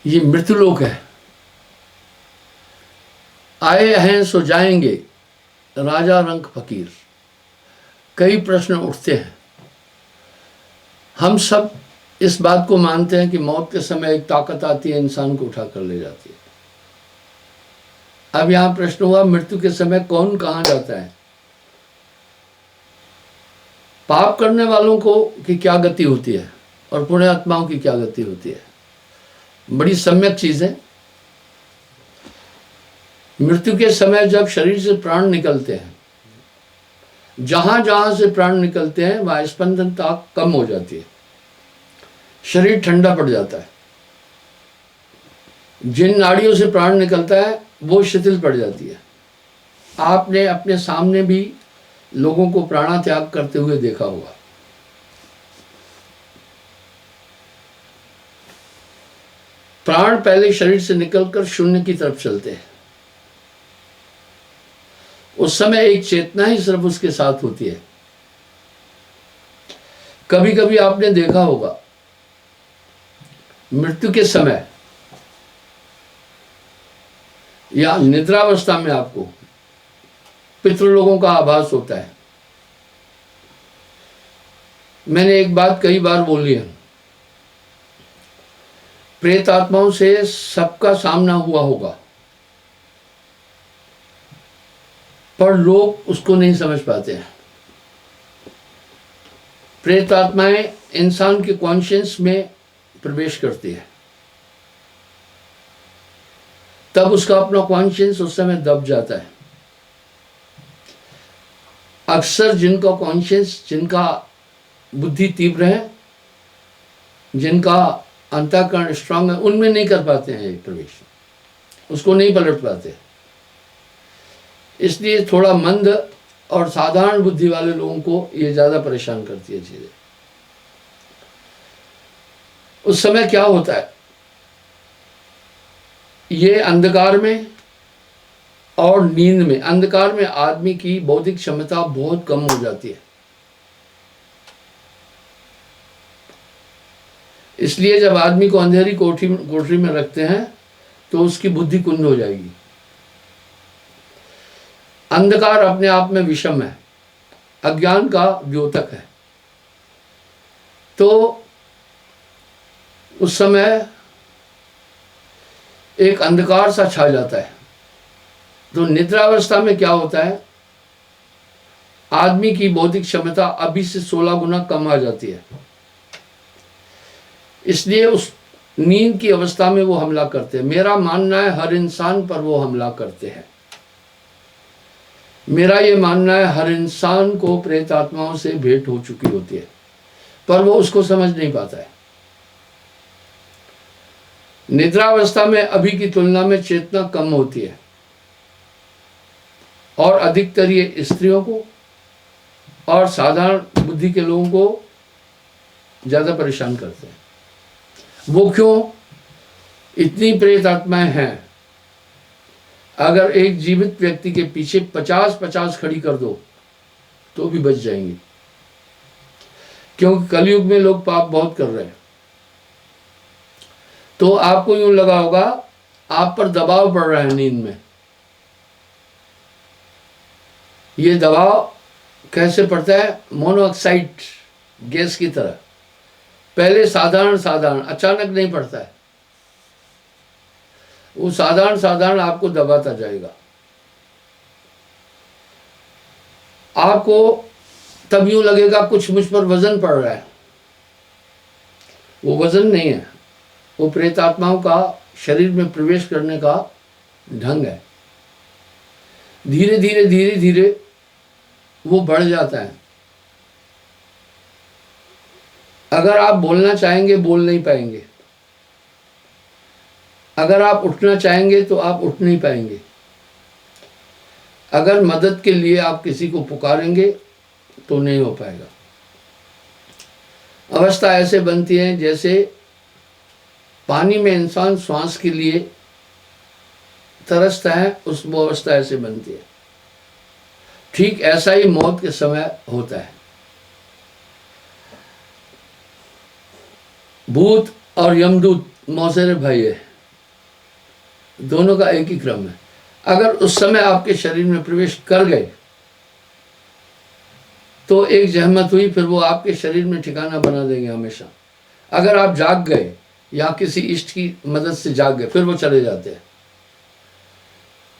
ये मृत्युलोक है। आए हैं सो जाएंगे, राजा रंग फकीर। कई प्रश्न उठते हैं। हम सब इस बात को मानते हैं कि मौत के समय एक ताकत आती है, इंसान को उठा कर ले जाती है। अब यहां प्रश्न हुआ, मृत्यु के समय कौन कहां जाता है? पाप करने वालों को की क्या गति होती है और पुण्य आत्माओं की क्या गति होती है? बड़ी सम्यक चीज है। मृत्यु के समय जब शरीर से प्राण निकलते हैं, जहां जहां से प्राण निकलते हैं वहां स्पंदनता कम हो जाती है, शरीर ठंडा पड़ जाता है। जिन नाड़ियों से प्राण निकलता है वो शिथिल पड़ जाती है। आपने अपने सामने भी लोगों को प्राणात्याग करते हुए देखा होगा। प्राण पहले शरीर से निकलकर शून्य की तरफ चलते हैं। उस समय एक चेतना ही सिर्फ उसके साथ होती है। कभी कभी आपने देखा होगा मृत्यु के समय या निद्रावस्था में आपको पितृलोकों का आभास होता है। मैंने एक बात कई बार बोली है, प्रेत आत्माओं से सबका सामना हुआ होगा, पर लोग उसको नहीं समझ पाते हैं। प्रेत आत्माएं इंसान के कॉन्शियस में प्रवेश करती है, तब उसका अपना कॉन्शियस उस समय दब जाता है। अक्सर जिनका कॉन्शियस, जिनका बुद्धि तीव्र है, जिनका अंतःकरण स्ट्रांग है, उनमें नहीं कर पाते हैं ये प्रवेश, उसको नहीं पलट पाते। इसलिए थोड़ा मंद और साधारण बुद्धि वाले लोगों को ये ज्यादा परेशान करती है चीजें। उस समय क्या होता है, ये अंधकार में और नींद में, अंधकार में आदमी की बौद्धिक क्षमता बहुत कम हो जाती है। इसलिए जब आदमी को अंधेरी कोठरी में रखते हैं तो उसकी बुद्धि कुंद हो जाएगी। अंधकार अपने आप में विषम है, अज्ञान का द्योतक है। तो उस समय एक अंधकार सा छा जाता है। तो निद्रावस्था में क्या होता है, आदमी की बौद्धिक क्षमता अभी से 16 गुना कम आ जाती है। इसलिए उस नींद की अवस्था में वो हमला करते हैं। मेरा मानना है हर इंसान पर वो हमला करते हैं। मेरा ये मानना है हर इंसान को प्रेत आत्माओं से भेंट हो चुकी होती है, पर वो उसको समझ नहीं पाता है। निद्रावस्था में अभी की तुलना में चेतना कम होती है और अधिकतर ये स्त्रियों को और साधारण बुद्धि के लोगों को ज्यादा परेशान करते हैं। वो क्यों? इतनी प्रेत आत्माएं हैं, अगर एक जीवित व्यक्ति के पीछे 50-50 खड़ी कर दो तो भी बच जाएंगी, क्योंकि कलयुग में लोग पाप बहुत कर रहे हैं। तो आपको यूं लगा होगा आप पर दबाव पड़ रहा है नींद में। ये दबाव कैसे पड़ता है? मोनोऑक्साइड गैस की तरह, पहले साधारण अचानक नहीं पड़ता है। वो साधारण आपको दबाता जाएगा। आपको तब यूं लगेगा कुछ मुझ पर वजन पड़ रहा है। वो वजन नहीं है, वो प्रेत आत्माओं का शरीर में प्रवेश करने का ढंग है। धीरे धीरे वो बढ़ जाता है। अगर आप बोलना चाहेंगे बोल नहीं पाएंगे, अगर आप उठना चाहेंगे तो आप उठ नहीं पाएंगे, अगर मदद के लिए आप किसी को पुकारेंगे तो नहीं हो पाएगा। अवस्था ऐसे बनती है जैसे पानी में इंसान श्वास के लिए तरसता है, उस अवस्था ऐसे बनती है। ठीक ऐसा ही मौत के समय होता है। भूत और यमदूत मौसेरे भाई है। दोनों का एक ही क्रम है। अगर उस समय आपके शरीर में प्रवेश कर गए तो एक जहमत हुई, फिर वो आपके शरीर में ठिकाना बना देंगे हमेशा। अगर आप जाग गए या किसी इष्ट की मदद से जाग गए, फिर वो चले जाते हैं।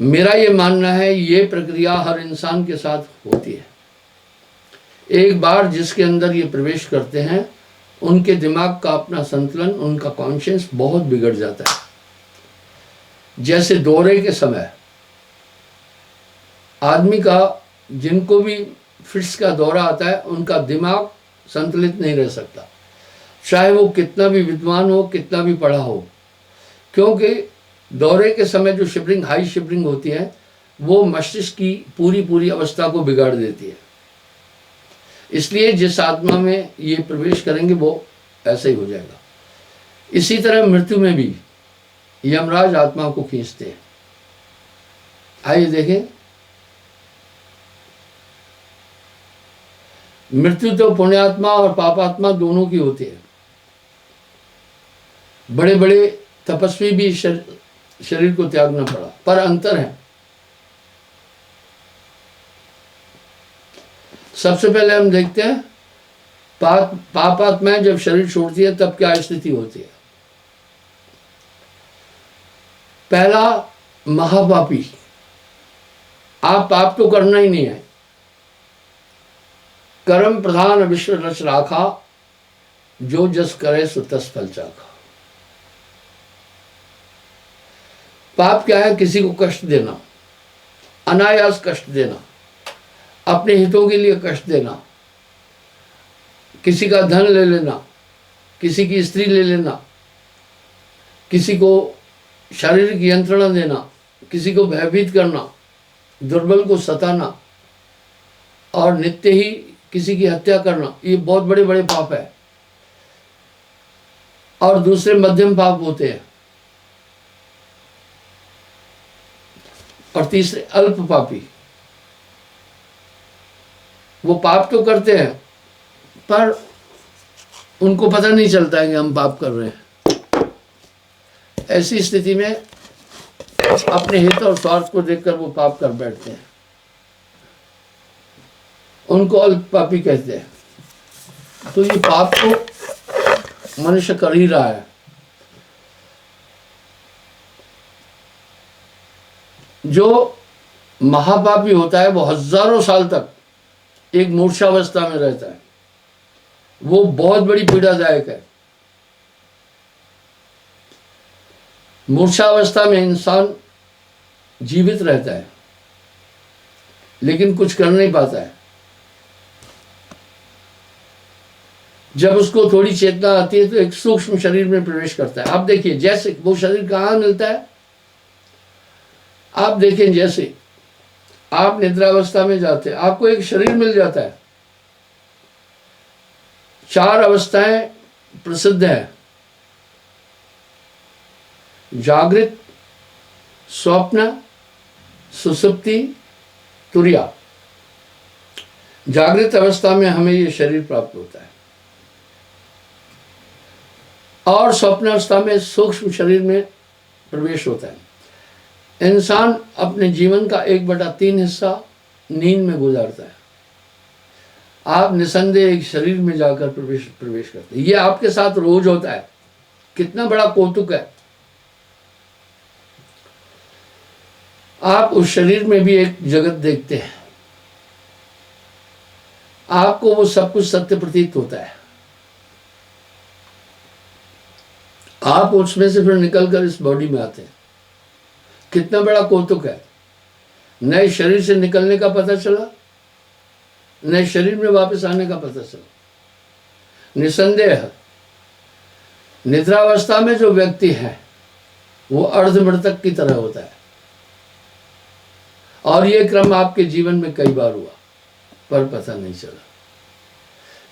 मेरा ये मानना है ये प्रक्रिया हर इंसान के साथ होती है। एक बार जिसके अंदर ये प्रवेश करते हैं, उनके दिमाग का अपना संतुलन, उनका कॉन्शियस बहुत बिगड़ जाता है। जैसे दौरे के समय आदमी का, जिनको भी फिट्स का दौरा आता है, उनका दिमाग संतुलित नहीं रह सकता, चाहे वो कितना भी विद्वान हो, कितना भी पढ़ा हो, क्योंकि दौरे के समय जो शिवरिंग, हाई शिवरिंग होती है, वो मस्तिष्क की पूरी अवस्था को बिगाड़ देती है। इसलिए जिस आत्मा में ये प्रवेश करेंगे वो ऐसा ही हो जाएगा। इसी तरह मृत्यु में भी यमराज आत्मा को खींचते हैं। आइए देखें, मृत्यु तो पुण्यात्मा और पापात्मा दोनों की होती है। बड़े बड़े तपस्वी भी शरीर को त्यागना पड़ा, पर अंतर है। सबसे पहले हम देखते हैं पापात्माएं जब शरीर छोड़ती है तब क्या स्थिति होती है। पहला, महापापी। आप पाप तो करना ही नहीं है। कर्म प्रधान विश्व रच राखा, जो जस करे सो तस फल चाखा। पाप क्या है? किसी को कष्ट देना, अनायास कष्ट देना, अपने हितों के लिए कष्ट देना, किसी का धन ले लेना, किसी की स्त्री ले लेना, किसी को शारीरिक यंत्रणा देना, किसी को भयभीत करना, दुर्बल को सताना और नित्य ही किसी की हत्या करना, ये बहुत बड़े बड़े पाप है। और दूसरे मध्यम पाप होते हैं, और तीसरे अल्प पापी। वो पाप तो करते हैं पर उनको पता नहीं चलता है कि हम पाप कर रहे हैं। ऐसी स्थिति में अपने हित और स्वार्थ को देखकर वो पाप कर बैठते हैं, उनको अल्प पापी कहते हैं। तो ये पाप तो मनुष्य कर ही रहा है। जो महापापी होता है वो हजारों साल तक एक मूर्छावस्था में रहता है, वो बहुत बड़ी पीड़ादायक है। मूर्छावस्था में इंसान जीवित रहता है लेकिन कुछ कर नहीं पाता है। जब उसको थोड़ी चेतना आती है तो एक सूक्ष्म शरीर में प्रवेश करता है। आप देखिए, जैसे वो शरीर कहाँ मिलता है, आप देखें, जैसे आप निद्रावस्था में जाते हैं, आपको एक शरीर मिल जाता है। 4 अवस्थाएं प्रसिद्ध है: जागृत, स्वप्न, सुषुप्ति, तुर्या। जागृत अवस्था में हमें ये शरीर प्राप्त होता है और स्वप्न अवस्था में सूक्ष्म शरीर में प्रवेश होता है। इंसान अपने जीवन का 1/3 हिस्सा नींद में गुजारता है। आप निसंदेह एक शरीर में जाकर प्रवेश करते हैं। ये आपके साथ रोज होता है। कितना बड़ा कौतुक है। आप उस शरीर में भी एक जगत देखते हैं, आपको वो सब कुछ सत्य प्रतीत होता है। आप उसमें से फिर निकलकर इस बॉडी में आते हैं। कितना बड़ा कौतुक है। नए शरीर से निकलने का पता चला, नए शरीर में वापस आने का पता चला। निसंदेह निद्रावस्था में जो व्यक्ति है वो अर्धमृतक की तरह होता है, और ये क्रम आपके जीवन में कई बार हुआ पर पता नहीं चला।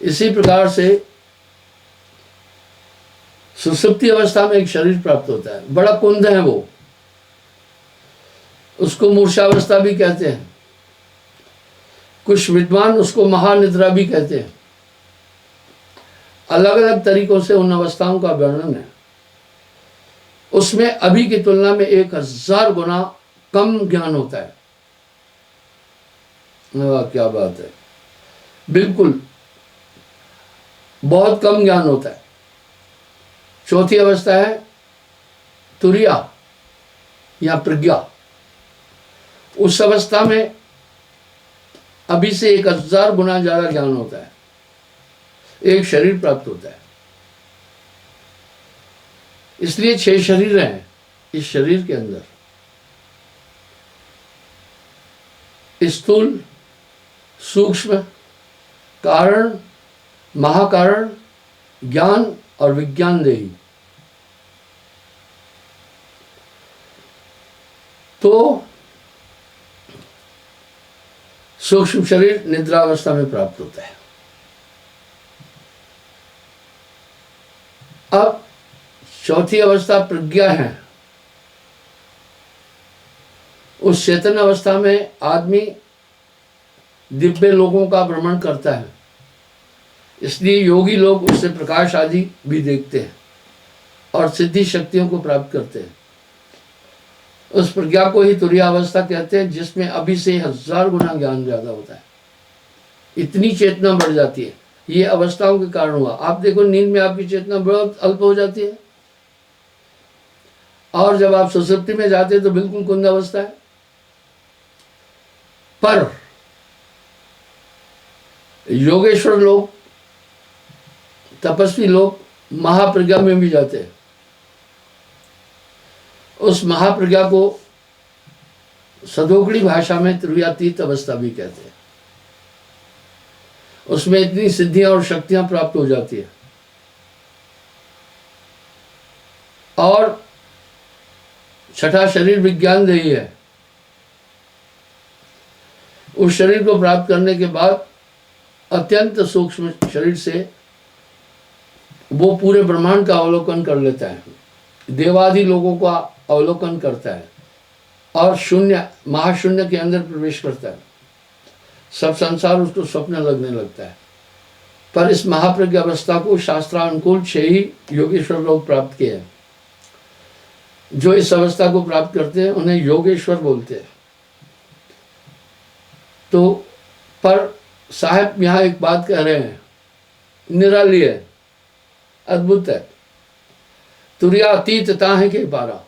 इसी प्रकार से सुषुप्ति अवस्था में एक शरीर प्राप्त होता है, बड़ा कुंद है वो, उसको मूर्छावस्था भी कहते हैं। कुछ विद्वान उसको महानिद्रा भी कहते हैं। अलग अलग तरीकों से उन अवस्थाओं का वर्णन है। उसमें अभी की तुलना में 1000 गुना कम ज्ञान होता है। वाह, क्या बात है, बिल्कुल बहुत कम ज्ञान होता है। चौथी अवस्था है तुरिया या प्रज्ञा। उस अवस्था में अभी से 1000 गुना ज्यादा ज्ञान होता है, एक शरीर प्राप्त होता है। इसलिए 6 शरीर हैं इस शरीर के अंदर, स्थूल, सूक्ष्म, कारण, महाकारण, ज्ञान और विज्ञान देही। तो सूक्ष्म शरीर निद्रावस्था में प्राप्त होता है। अब चौथी अवस्था प्रज्ञा है। उस चेतन अवस्था में आदमी दिव्य लोगों का भ्रमण करता है, इसलिए योगी लोग उससे प्रकाश आदि भी देखते हैं और सिद्धि शक्तियों को प्राप्त करते हैं। उस प्रज्ञा को ही तुरीय अवस्था कहते हैं, जिसमें अभी से 1000 गुना ज्ञान ज्यादा होता है। इतनी चेतना बढ़ जाती है, ये अवस्थाओं के कारण हुआ। आप देखो, नींद में आपकी चेतना बहुत अल्प हो जाती है, और जब आप सुषुप्ति में जाते हैं तो बिल्कुल कुंद अवस्था है। पर योगेश्वर लोग, तपस्वी लोग महाप्रज्ञा में भी जाते हैं। उस महाप्रज्ञा को सदोगड़ी भाषा में तुरीयातीत अवस्था भी कहते हैं। उसमें इतनी सिद्धियां और शक्तियां प्राप्त हो जाती है। और छठा शरीर विज्ञान देही है। उस शरीर को प्राप्त करने के बाद अत्यंत सूक्ष्म शरीर से वो पूरे ब्रह्मांड का अवलोकन कर लेता है, देवादि लोगों का अवलोकन करता है और शून्य, महाशून्य के अंदर प्रवेश करता है। सब संसार उसको स्वप्न लगने लगता है। पर इस महाप्रज्ञा अवस्था को शास्त्रानुकूल 6 ही योगेश्वर लोग प्राप्त किए हैं। जो इस अवस्था को प्राप्त करते हैं उन्हें योगेश्वर बोलते हैं। तो पर साहब यहाँ एक बात कह रहे हैं, निराली है, अद्भुत है। तुरिया अतीत ताहे के पारा,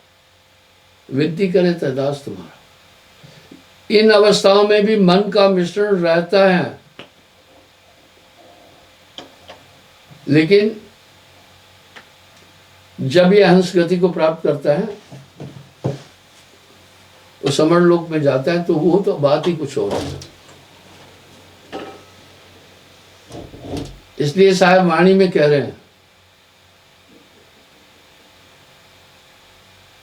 विनती करे तदास तुम्हारा। इन अवस्थाओं में भी मन का मिश्रण रहता है, लेकिन जब ये हंस गति को प्राप्त करता है, वो समर लोक में जाता है, तो वो तो बात ही कुछ और है। इसलिए साहब वाणी में कह रहे हैं,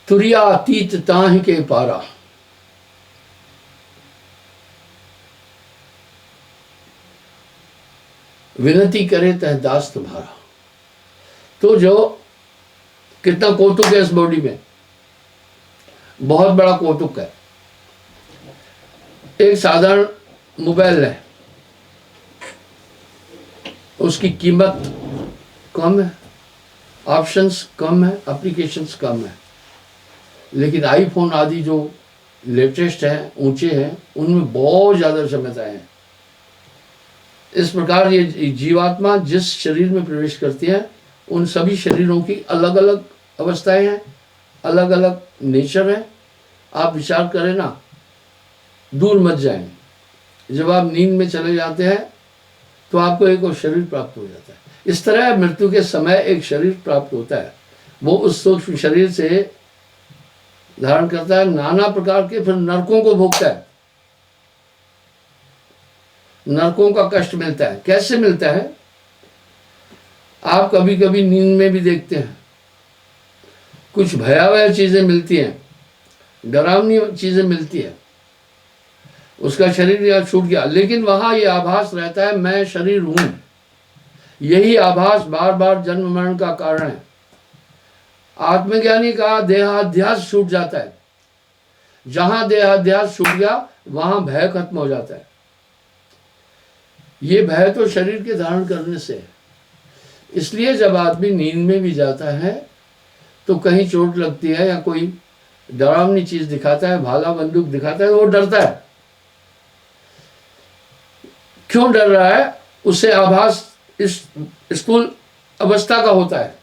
तुरिया अतीत ताहि के पारा, विनती करे तह दास तुम्हारा। तो जो कितना कौतुक है इस बॉडी में, बहुत बड़ा कौतुक है। एक साधारण मोबाइल है, उसकी कीमत कम है, ऑप्शंस कम है, एप्लीकेशंस कम है, लेकिन आईफोन आदि जो लेटेस्ट हैं, ऊंचे हैं, उनमें बहुत ज़्यादा क्षमताएं हैं। इस प्रकार ये जीवात्मा जिस शरीर में प्रवेश करती है, उन सभी शरीरों की अलग अलग अवस्थाएं हैं, अलग अलग नेचर है। आप विचार करें ना, दूर मत जाएं। जब आप नींद में चले जाते हैं तो आपको एक और शरीर प्राप्त हो जाता है। इस तरह मृत्यु के समय एक शरीर प्राप्त होता है, वो उस सूक्ष्म शरीर से धारण करता है, नाना प्रकार के फिर नरकों को भोगता है, नरकों का कष्ट मिलता है। कैसे मिलता है? आप कभी कभी नींद में भी देखते हैं, कुछ भयावह चीजें मिलती हैं, डरावनी चीजें मिलती हैं। उसका शरीर यहाँ छूट गया, लेकिन वहां ये आभास रहता है, मैं शरीर हूं। यही आभास बार बार जन्म मरण का कारण है। आत्मज्ञानी का देहाध्यास छूट जाता है। जहां देहाध्यास छूट गया वहां भय खत्म हो जाता है। ये भय तो शरीर के धारण करने से है। इसलिए जब आदमी नींद में भी जाता है तो कहीं चोट लगती है या कोई डरावनी चीज दिखाता है, भाला बंदूक दिखाता है, वो डरता है। क्यों डर रहा है? उसे आभास इस स्थूल अवस्था का होता है।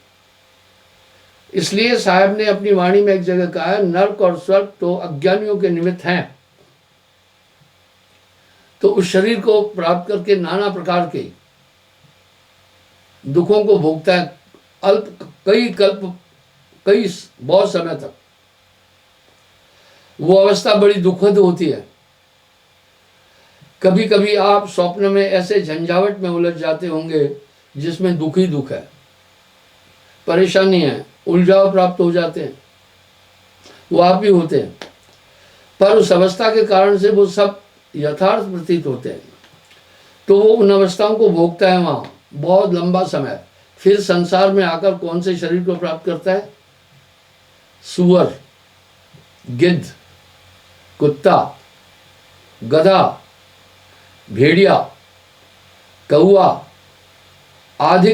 इसलिए साहब ने अपनी वाणी में एक जगह कहा है, नर्क और स्वर्ग तो अज्ञानियों के निमित्त हैं। तो उस शरीर को प्राप्त करके नाना प्रकार के दुखों को भोगता है, कई बहुत समय तक। वो अवस्था बड़ी दुखद होती है। कभी कभी आप स्वप्न में ऐसे झंझावट में उलझ जाते होंगे जिसमें दुख ही दुख है, परेशानी है, उलझाव प्राप्त हो जाते हैं, वो आप ही होते हैं। पर उस अवस्था के कारण से वो सब यथार्थ प्रतीत होते हैं। तो वो उन अवस्थाओं को भोगता है वहां बहुत लंबा समय। फिर संसार में आकर कौन से शरीर को प्राप्त करता है? सुअर, गिद्ध, कुत्ता, गधा, भेड़िया, कौआ आदि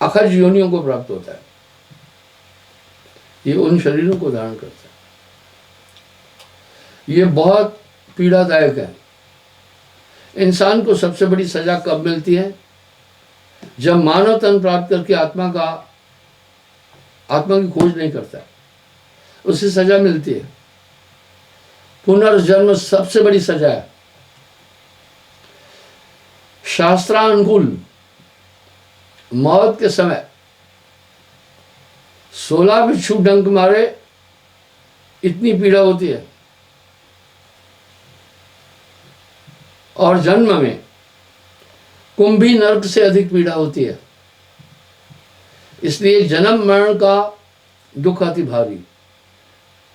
अखज योनियों को प्राप्त होता है। ये उन शरीरों को धारण करता है। ये बहुत पीड़ादायक है। इंसान को सबसे बड़ी सजा कब मिलती है? जब मानव तन प्राप्त करके आत्मा की खोज नहीं करता, उसे सजा मिलती है। पुनर्जन्म सबसे बड़ी सजा है। शास्त्रानुकूल मौत के समय 16 बिच्छू डंक मारे, इतनी पीड़ा होती है। और जन्म में कुंभी नरक से अधिक पीड़ा होती है। इसलिए जन्म मरण का दुख अति भारी।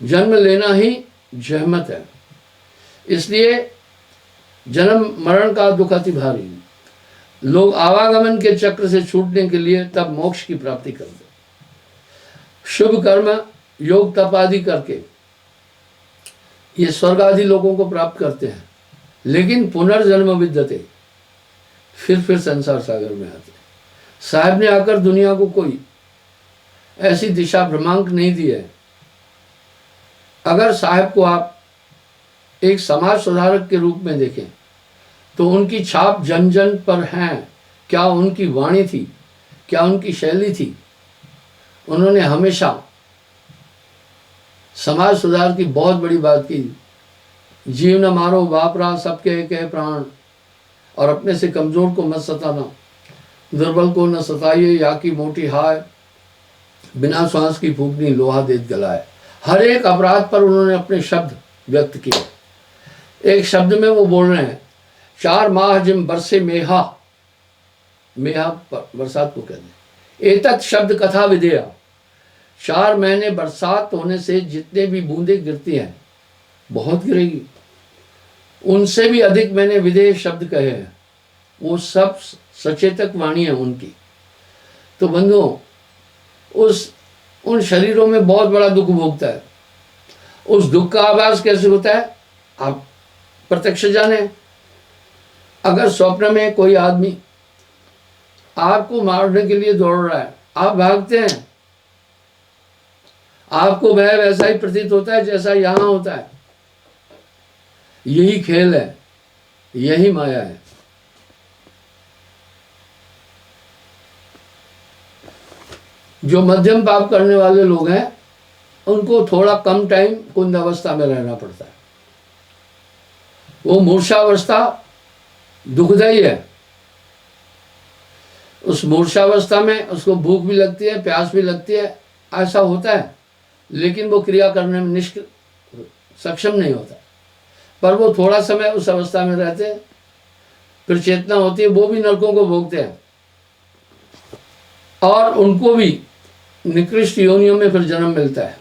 जन्म लेना ही जहमत है। इसलिए जन्म मरण का दुख अति भारी। लोग आवागमन के चक्र से छूटने के लिए तब मोक्ष की प्राप्ति करते, शुभ कर्म योग तप आदि करके ये स्वर्ग आदि लोगों को प्राप्त करते हैं। लेकिन पुनर्जन्म विद्यते, फिर संसार सागर में आते। साहब ने आकर दुनिया को कोई ऐसी दिशा भ्रमांक नहीं दी है। अगर साहब को आप एक समाज सुधारक के रूप में देखें तो उनकी छाप जन जन पर है। क्या उनकी वाणी थी, क्या उनकी शैली थी? उन्होंने हमेशा समाज सुधार की बहुत बड़ी बात की। जीव न मारो बापरा, सबके एक है प्राण, और अपने से कमजोर को मत सताना, दुर्बल को न सताइए, या की मोटी हाय, बिना श्वास की फूकनी लोहा देत गलाए। हर एक अपराध पर उन्होंने अपने शब्द व्यक्त किए। एक शब्द में वो बोल रहे हैं, 4 माह जिम बरसे मेहा, मेहा बरसात को कहते हैं। एतत् शब्द कथा विधेया, 4 महीने बरसात होने से जितने भी बूंदें गिरती हैं, बहुत गिरेगी, उनसे भी अधिक मैंने विधेय शब्द कहे हैं। वो सब सचेतक वाणी है उनकी। तो बंधुओं, उन शरीरों में बहुत बड़ा दुख भोगता है। उस दुख का आभास कैसे होता है आप प्रत्यक्ष जाने। अगर स्वप्न में कोई आदमी आपको मारने के लिए दौड़ रहा है, आप भागते हैं, आपको भय वैसा ही प्रतीत होता है जैसा यहां होता है। यही खेल है, यही माया है। जो मध्यम पाप करने वाले लोग हैं उनको थोड़ा कम टाइम कुंद अवस्था में रहना पड़ता है। वो मूर्छावस्था दुखदायी है। उस मूर्छावस्था में उसको भूख भी लगती है, प्यास भी लगती है, ऐसा होता है, लेकिन वो क्रिया करने में सक्षम नहीं होता। पर वो थोड़ा समय उस अवस्था में रहते हैं, फिर चेतना होती है, वो भी नरकों को भोगते हैं और उनको भी निकृष्ट योनियों में फिर जन्म मिलता है।